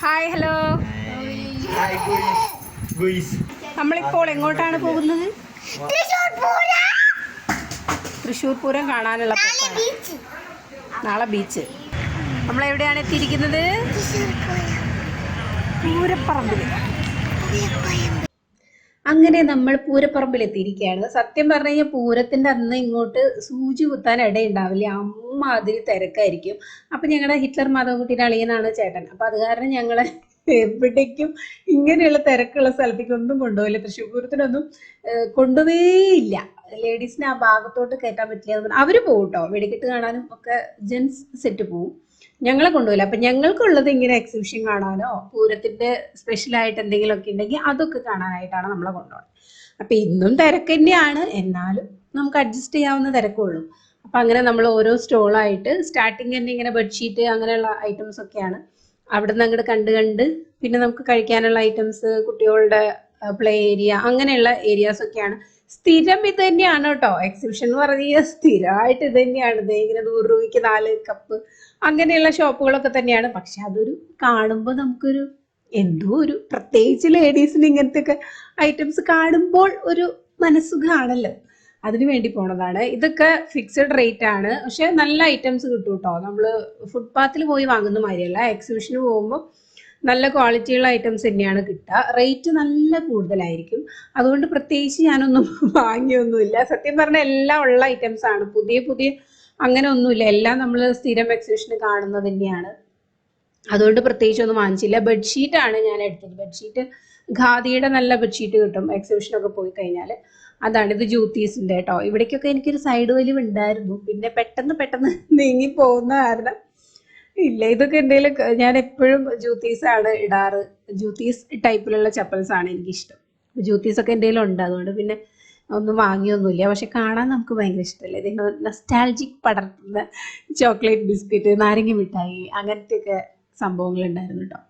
Hi hello. നമ്മളിപ്പോൾ എങ്ങോട്ടാണ് പോകുന്നത്? തൃശ്ശൂർ പൂരം കാണാനുള്ള നാളെ ബീച്ച്. നമ്മളെവിടെയാണ് എത്തിയിരിക്കുന്നത്? പൂരപ്പറമ്പിൽ. അങ്ങനെ നമ്മൾ പൂരപ്പറമ്പിൽ എത്തിയിരിക്കുകയാണ്. സത്യം പറഞ്ഞു കഴിഞ്ഞാൽ പൂരത്തിന്റെ അന്ന് ഇങ്ങോട്ട് സൂചി കുത്താൻ ഇടയുണ്ടാവില്ല, അമ്മാതിരി തിരക്കായിരിക്കും. അപ്പൊ ഞങ്ങളുടെ ഹിറ്റ്ലർ മാധവൻകുട്ടിയുടെ അളിയനാണ് ചേട്ടൻ. അപ്പൊ അത് കാരണം ഞങ്ങളെ എവിടേക്കും ഇങ്ങനെയുള്ള തിരക്കുള്ള സ്ഥലത്തേക്ക് ഒന്നും കൊണ്ടുപോയില്ല. തൃശ്ശൂർ പൂരത്തിനൊന്നും കൊണ്ടുപോയില്ല. ലേഡീസിനെ ആ ഭാഗത്തോട്ട് കയറ്റാൻ പറ്റില്ല. അവര് പോകും കേട്ടോ, വെടിക്കെട്ട് കാണാനും ഒക്കെ ജെൻസ് സെറ്റ് പോവും. ഞങ്ങളെ കൊണ്ടുപോയില്ല. അപ്പൊ ഞങ്ങൾക്കുള്ളത് ഇങ്ങനെ എക്സിബിഷൻ കാണാനോ പൂരത്തിന്റെ സ്പെഷ്യലായിട്ട് എന്തെങ്കിലുമൊക്കെ ഉണ്ടെങ്കിൽ അതൊക്കെ കാണാനായിട്ടാണ് നമ്മളെ കൊണ്ടുപോകുന്നത്. അപ്പൊ ഇന്നും തിരക്ക് തന്നെയാണ്, എന്നാലും നമുക്ക് അഡ്ജസ്റ്റ് ചെയ്യാവുന്ന തിരക്കുള്ളൂ. അപ്പൊ അങ്ങനെ നമ്മൾ ഓരോ സ്റ്റോളായിട്ട് സ്റ്റാർട്ടിങ് തന്നെ ഇങ്ങനെ ബെഡ്ഷീറ്റ് അങ്ങനെയുള്ള ഐറ്റംസ് ഒക്കെയാണ്. അവിടെ നിന്ന് അങ്ങോട്ട് കണ്ട് പിന്നെ നമുക്ക് കഴിക്കാനുള്ള ഐറ്റംസ്, കുട്ടികളുടെ പ്ലേ ഏരിയ, അങ്ങനെയുള്ള ഏരിയാസ് ഒക്കെയാണ്. സ്ഥിരം ഇത് തന്നെയാണ് കേട്ടോ. എക്സിബിഷൻ എന്ന് പറഞ്ഞാൽ സ്ഥിരമായിട്ട് ഇത് തന്നെയാണ്. ഇങ്ങനെ 100 രൂപയ്ക്ക് 4 കപ്പ് അങ്ങനെയുള്ള ഷോപ്പുകളൊക്കെ തന്നെയാണ്. പക്ഷെ അതൊരു കാണുമ്പോൾ നമുക്കൊരു എന്തോ ഒരു, പ്രത്യേകിച്ച് ലേഡീസിന് ഇങ്ങനത്തെ ഒക്കെ ഐറ്റംസ് കാണുമ്പോൾ ഒരു മനസ്സുഖമാണല്ലോ, അതിനു വേണ്ടി പോണതാണ്. ഇതൊക്കെ ഫിക്സഡ് റേറ്റ് ആണ്, പക്ഷെ നല്ല ഐറ്റംസ് കിട്ടും കേട്ടോ. നമ്മൾ ഫുട്പാത്തിൽ പോയി വാങ്ങുന്ന മാതിരിയല്ല, എക്സിബിഷന് പോകുമ്പോൾ നല്ല ക്വാളിറ്റിയുള്ള ഐറ്റംസ് തന്നെയാണ് കിട്ടുക. റേറ്റ് നല്ല കൂടുതലായിരിക്കും. അതുകൊണ്ട് പ്രത്യേകിച്ച് ഞാനൊന്നും വാങ്ങിയൊന്നുമില്ല. സത്യം പറഞ്ഞാൽ എല്ലാം ഉള്ള ഐറ്റംസ് ആണ്, പുതിയ അങ്ങനെ ഒന്നുമില്ല. എല്ലാം നമ്മൾ സ്ഥിരം എക്സിബിഷന് കാണുന്നത് തന്നെയാണ്. അതുകൊണ്ട് പ്രത്യേകിച്ച് ഒന്നും വാങ്ങിച്ചില്ല. ബെഡ്ഷീറ്റാണ് ഞാൻ എടുത്തത്. ബെഡ്ഷീറ്റ് ഖാദിയുടെ നല്ല ബെഡ്ഷീറ്റ് കിട്ടും എക്സിബിഷനൊക്കെ പോയി കഴിഞ്ഞാൽ. അതാണ്. ഇത് ജൂത്തീസിൻ്റെ കേട്ടോ. ഇവിടേക്കൊക്കെ എനിക്കൊരു സൈഡ് വലിവ് ഉണ്ടായിരുന്നു, പിന്നെ പെട്ടെന്ന് നീങ്ങി പോകുന്ന കാരണം ഇല്ല. ഇതൊക്കെ എന്തെങ്കിലും, ഞാൻ എപ്പോഴും ജൂത്തീസാണ് ഇടാറ്. ജൂത്തീസ് ടൈപ്പിലുള്ള ചപ്പൽസ് ആണ് എനിക്കിഷ്ടം. ജൂത്തീസൊക്കെ എന്തെങ്കിലും ഉണ്ട്, അതുകൊണ്ട് പിന്നെ ഒന്നും വാങ്ങിയൊന്നുമില്ല. പക്ഷെ കാണാൻ നമുക്ക് ഭയങ്കര ഇഷ്ടമല്ലേ. ഇതിന് നൊസ്റ്റാൾജിക് പടർത്തുന്ന ചോക്ലേറ്റ് ബിസ്ക്കറ്റ്, നാരങ്ങ മിഠായി, അങ്ങനത്തെയൊക്കെ സംഭവങ്ങളുണ്ടായിരുന്നു കേട്ടോ.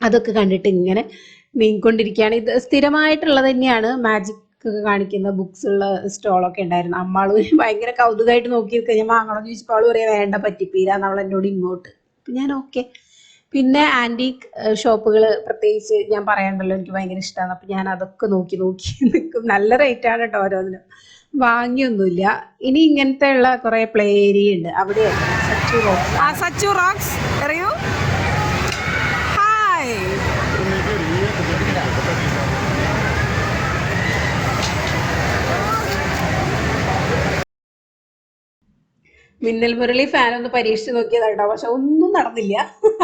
അതൊക്കെ കണ്ടിട്ട് ഇങ്ങനെ നീങ്ങിക്കൊണ്ടിരിക്കുകയാണ്. ഇത് സ്ഥിരമായിട്ടുള്ളത് തന്നെയാണ്. മാജിക് കാണിക്കുന്ന ബുക്സ് ഉള്ള സ്റ്റോളൊക്കെ ഉണ്ടായിരുന്നു. അമ്മാള് ഭയങ്കര കൗതുകമായിട്ട് നോക്കി ഞാൻ വാങ്ങണമെന്ന് ചോദിച്ചപ്പോൾ അവള് പറയാ വേണ്ട, പറ്റിപ്പീരാന്ന് അവൾ എന്നോട് ഇങ്ങോട്ട്. അപ്പം ഞാൻ ഓക്കെ. പിന്നെ ആൻറ്റീക്ക് ഷോപ്പുകൾ പ്രത്യേകിച്ച് ഞാൻ പറയണ്ടല്ലോ, എനിക്ക് ഭയങ്കര ഇഷ്ടമാണ്. അപ്പം ഞാൻ അതൊക്കെ നോക്കി നിൽക്കും. നല്ല റേറ്റാണ് കേട്ടോ ഓരോന്നിനും. വാങ്ങിയൊന്നുമില്ല. ഇനി ഇങ്ങനത്തെ ഉള്ള കുറേ പ്ലേ ഏരിയ ഉണ്ട്. അവിടെയാണ് സച്ചു റോക്സ്. സച്ചു റോക്സ് അറിയൂ? ഹായ്. മിന്നൽ മുരളി ഫാൻ ഒന്ന് പരീക്ഷിച്ച് നോക്കിയതാട്ടോ, പക്ഷെ ഒന്നും നടന്നില്ല.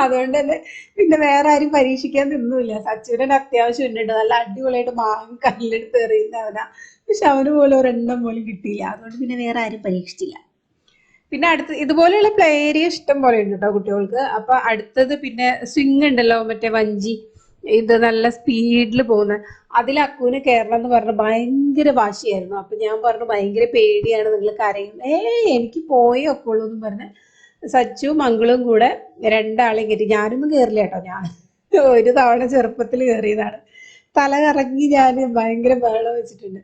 അതുകൊണ്ട് തന്നെ പിന്നെ വേറെ ആരും പരീക്ഷിക്കാൻ നിന്നുമില്ല. സച്ചുവിന് അത്യാവശ്യം ഉണ്ട്, നല്ല അടിപൊളിയായിട്ട് മാങ്ങ കല്ലെടുത്ത് എറിയുന്നവനാ. പക്ഷെ അവന് പോലും ഒരെണ്ണം പോലും കിട്ടിയില്ല. അതുകൊണ്ട് പിന്നെ വേറെ ആരും പരീക്ഷിച്ചില്ല. പിന്നെ അടുത്ത് ഇതുപോലെയുള്ള പ്ലേ ഏരിയ ഇഷ്ടം പോലെ ഉണ്ട് കേട്ടോ കുട്ടികൾക്ക്. അപ്പൊ അടുത്തത് പിന്നെ സ്വിങ് ഉണ്ടല്ലോ, മറ്റേ വഞ്ചി, ഇത് നല്ല സ്പീഡിൽ പോകുന്ന, അതിൽ അക്കുവിന് കയറണം എന്ന് പറഞ്ഞ് ഭയങ്കര വാശിയായിരുന്നു. അപ്പൊ ഞാൻ പറഞ്ഞു ഭയങ്കര പേടിയാണ്, നിങ്ങൾ കരയും. എനിക്ക് പോയേ ഒക്കുള്ളൂ എന്ന് പറഞ്ഞ് സച്ചു മംഗളും കൂടെ രണ്ടാളെയും കയറ്റി. ഞാനൊന്നും കയറില്ല കേട്ടോ, ഞാൻ ഒരു തവണ ചെറുപ്പത്തിൽ കയറിയതാണ്. തല കറങ്ങി ഞാൻ ഭയങ്കര ബഹളം വെച്ചിട്ടുണ്ട്.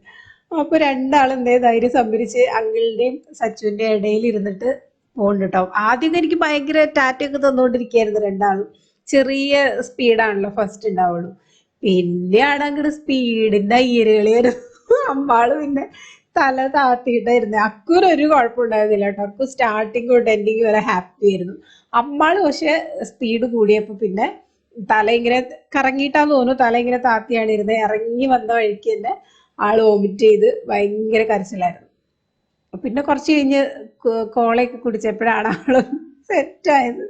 അപ്പൊ രണ്ടാളും എന്തേ ധൈര്യം സംഭരിച്ച് അങ്കിളിന്റെയും സച്ചുവിന്റെ ഇടയിൽ ഇരുന്നിട്ട് പോകുന്നുണ്ട് കേട്ടോ. ആദ്യമൊക്കെ എനിക്ക് ഭയങ്കര ടാറ്റയൊക്കെ തന്നുകൊണ്ടിരിക്കുകയായിരുന്നു രണ്ടാളും. ചെറിയ സ്പീഡാണല്ലോ ഫസ്റ്റ് ഉണ്ടാവുള്ളൂ. പിന്നെയാണ് അങ്ങോട്ട് സ്പീഡിന്റെ അയ്യരുകളിയായിരുന്നു. അമ്മാള് പിന്നെ തല താത്തിയിട്ടായിരുന്നു. അക്കൂരൊരു കുഴപ്പമുണ്ടായിരുന്നില്ല കേട്ടോ. അക്കു സ്റ്റാർട്ടിങ് തൊട്ട് എൻഡിങ് വരെ ഹാപ്പി ആയിരുന്നു. അമ്മാള് പക്ഷെ സ്പീഡ് കൂടിയപ്പോ പിന്നെ തല ഇങ്ങനെ കറങ്ങിയിട്ടാന്ന് തോന്നുന്നു, തല ഇങ്ങനെ താത്തിയാണ് ഇരുന്നത്. ഇറങ്ങി വന്ന വഴിക്ക് തന്നെ ആള് വോമിറ്റ് ചെയ്ത് ഭയങ്കര കരച്ചിലായിരുന്നു. പിന്നെ കുറച്ച് കഴിഞ്ഞ് കോളയൊക്കെ കുടിച്ചപ്പോഴാണ് ആള് സെറ്റായത്.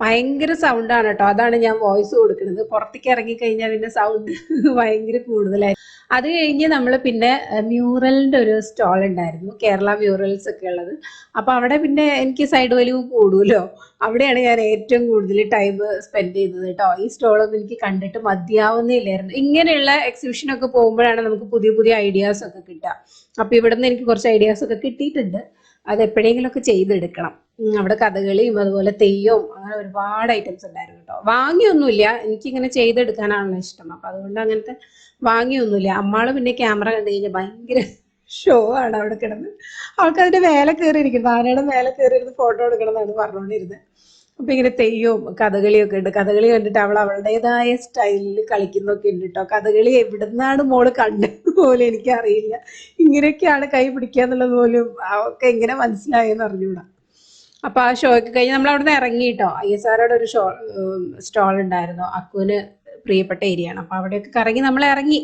ഭയങ്കര സൗണ്ടാണ് കേട്ടോ, അതാണ് ഞാൻ വോയിസ് കൊടുക്കുന്നത്. പുറത്തേക്ക് ഇറങ്ങിക്കഴിഞ്ഞാൽ പിന്നെ സൗണ്ട് ഭയങ്കര കൂടുതലായി. അത് കഴിഞ്ഞ് നമ്മൾ പിന്നെ മ്യൂറലിൻ്റെ ഒരു സ്റ്റോൾ ഉണ്ടായിരുന്നു, കേരള മ്യൂറൽസ് ഒക്കെ ഉള്ളത്. അപ്പോൾ അവിടെ പിന്നെ എനിക്ക് സൈഡ് വലിവ് കൂടുമല്ലോ, അവിടെയാണ് ഞാൻ ഏറ്റവും കൂടുതൽ ടൈം സ്പെൻഡ് ചെയ്തത് കേട്ടോ. ഈ സ്റ്റോളൊന്നും എനിക്ക് കണ്ടിട്ട് മതിയാവുന്നില്ലായിരുന്നു. ഇങ്ങനെയുള്ള എക്സിബിഷനൊക്കെ പോകുമ്പോഴാണ് നമുക്ക് പുതിയ ഐഡിയാസ് ഒക്കെ കിട്ടുക. അപ്പോൾ ഇവിടെ നിന്ന് എനിക്ക് കുറച്ച് ഐഡിയാസ് ഒക്കെ കിട്ടിയിട്ടുണ്ട്. അത് എപ്പോഴെങ്കിലുമൊക്കെ ചെയ്തെടുക്കണം. അവിടെ കഥകളിയും അതുപോലെ തെയ്യവും അങ്ങനെ ഒരുപാട് ഐറ്റംസ് ഉണ്ടായിരുന്നു കേട്ടോ. വാങ്ങിയൊന്നുമില്ല, എനിക്കിങ്ങനെ ചെയ്തെടുക്കാനാണല്ലോ ഇഷ്ടം. അപ്പം അതുകൊണ്ട് അങ്ങനത്തെ വാങ്ങിയൊന്നുമില്ല. അമ്മാള് പിന്നെ ക്യാമറ കണ്ടു കഴിഞ്ഞാൽ ഭയങ്കര ഷോ ആണ് അവിടെ കിടന്ന്. അവൾക്ക് അതിന്റെ മേലെ കയറിയിരിക്കുന്നു, ആനയുടെ മേലെ കയറിയിരുന്ന് ഫോട്ടോ എടുക്കണം എന്നാണ് പറഞ്ഞുകൊണ്ടിരുന്നത്. അപ്പം ഇങ്ങനെ തെയ്യവും കഥകളിയൊക്കെ ഉണ്ട്. കഥകളി കണ്ടിട്ട് അവൾ അവളുടേതായ സ്റ്റൈലിൽ കളിക്കുന്നൊക്കെ ഉണ്ട് കേട്ടോ. കഥകളി എവിടുന്നാണ് മോള് കണ്ടത് പോലും എനിക്കറിയില്ല. ഇങ്ങനെയൊക്കെയാണ് കൈ പിടിക്കുക എന്നുള്ളത് പോലും അവൾക്ക് എങ്ങനെ മനസ്സിലായെന്ന് അറിഞ്ഞൂടാ. അപ്പൊ ആ ഷോ ഒക്കെ കഴിഞ്ഞ് നമ്മൾ അവിടെ നിന്ന് ഇറങ്ങി കേട്ടോ. ISROയുടെ ഒരു സ്റ്റോൾ ഉണ്ടായിരുന്നു, അക്കുവിന് പ്രിയപ്പെട്ട ഏരിയ ആണ്. അപ്പൊ അവിടെയൊക്കെ കറങ്ങി നമ്മൾ ഇറങ്ങി.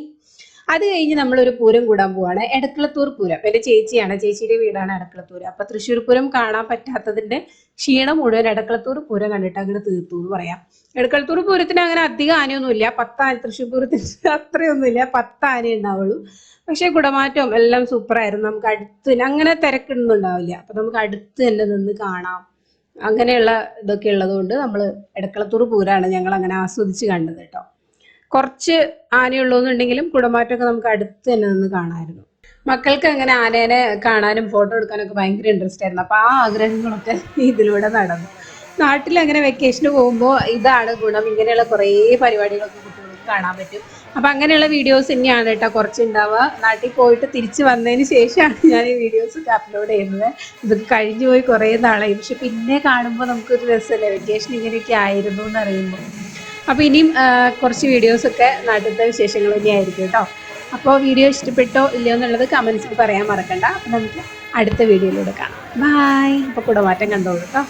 അത് കഴിഞ്ഞ് നമ്മളൊരു പൂരം കൂടാൻ പോവാണ്, എടക്കളത്തൂർ പൂരം. എൻ്റെ ചേച്ചിയാണ്, ചേച്ചിയുടെ വീടാണ് എടക്കളത്തൂർ. അപ്പൊ തൃശ്ശൂർ പൂരം കാണാൻ പറ്റാത്തതിന്റെ ക്ഷീണം മുഴുവൻ എടക്കളത്തൂർ പൂരം കണ്ടിട്ട് അങ്ങനെ തീർത്തു എന്ന് പറയാം. എടക്കളത്തൂർ പൂരത്തിന് അങ്ങനെ അധികം ആനയൊന്നുമില്ല, 10 ആന. തൃശ്ശൂർ പൂരത്തിന് അത്രയൊന്നുമില്ല, 10 ആനയെ ഉണ്ടാവുള്ളൂ. പക്ഷെ കുടമാറ്റവും എല്ലാം സൂപ്പറായിരുന്നു. നമുക്ക് അടുത്ത് അങ്ങനെ തിരക്കൊന്നും ഉണ്ടാവില്ല. അപ്പൊ നമുക്ക് അടുത്ത് തന്നെ നിന്ന് കാണാം. അങ്ങനെയുള്ള ഇതൊക്കെ ഉള്ളത് കൊണ്ട് നമ്മൾ എടക്കളത്തൂർ പൂരമാണ് ഞങ്ങൾ അങ്ങനെ ആസ്വദിച്ച് കണ്ടത് കേട്ടോ. കുറച്ച് ആനയുള്ളൂന്നുണ്ടെങ്കിലും കുടമാറ്റമൊക്കെ നമുക്ക് അടുത്ത് തന്നെ നിന്ന് കാണാമായിരുന്നു. മക്കൾക്ക് അങ്ങനെ ആനേനെ കാണാനും ഫോട്ടോ എടുക്കാനൊക്കെ ഭയങ്കര ഇൻട്രസ്റ്റ് ആയിരുന്നു. അപ്പൊ ആ ആഗ്രഹങ്ങളൊക്കെ ഇതിലൂടെ നടന്നു. നാട്ടിൽ അങ്ങനെ വെക്കേഷന് പോകുമ്പോൾ ഇതാണ് ഗുണം, ഇങ്ങനെയുള്ള കുറേ പരിപാടികളൊക്കെ കുട്ടികൾക്ക് കാണാൻ പറ്റും. അപ്പൊ അങ്ങനെയുള്ള വീഡിയോസ് തന്നെയാണ് കേട്ടോ കുറച്ചുണ്ടാവുക. നാട്ടിൽ പോയിട്ട് തിരിച്ചു വന്നതിന് ശേഷമാണ് ഞാൻ ഈ വീഡിയോസ് ഒക്കെ അപ്ലോഡ് ചെയ്യുന്നത്. ഇതൊക്കെ കഴിഞ്ഞു പോയി കുറേ നാളായി, പക്ഷെ പിന്നെ കാണുമ്പോൾ നമുക്കൊരു രസമല്ലേ, വെക്കേഷൻ ഇങ്ങനെയൊക്കെ ആയിരുന്നു എന്നറിയുമ്പോൾ. അപ്പോൾ ഇനിയും കുറച്ച് വീഡിയോസൊക്കെ നാട്ടിലത്തെ വിശേഷങ്ങൾ തന്നെയായിരിക്കും കേട്ടോ. അപ്പോൾ വീഡിയോ ഇഷ്ടപ്പെട്ടോ ഇല്ലയോ എന്നുള്ളത് കമൻസിൽ പറയാൻ മറക്കണ്ട. അപ്പോൾ നമുക്ക് അടുത്ത വീഡിയോയിലൂടെ കാണാം. ബായ്. അപ്പോൾ കുടമാറ്റം കണ്ടോളൂ കേട്ടോ.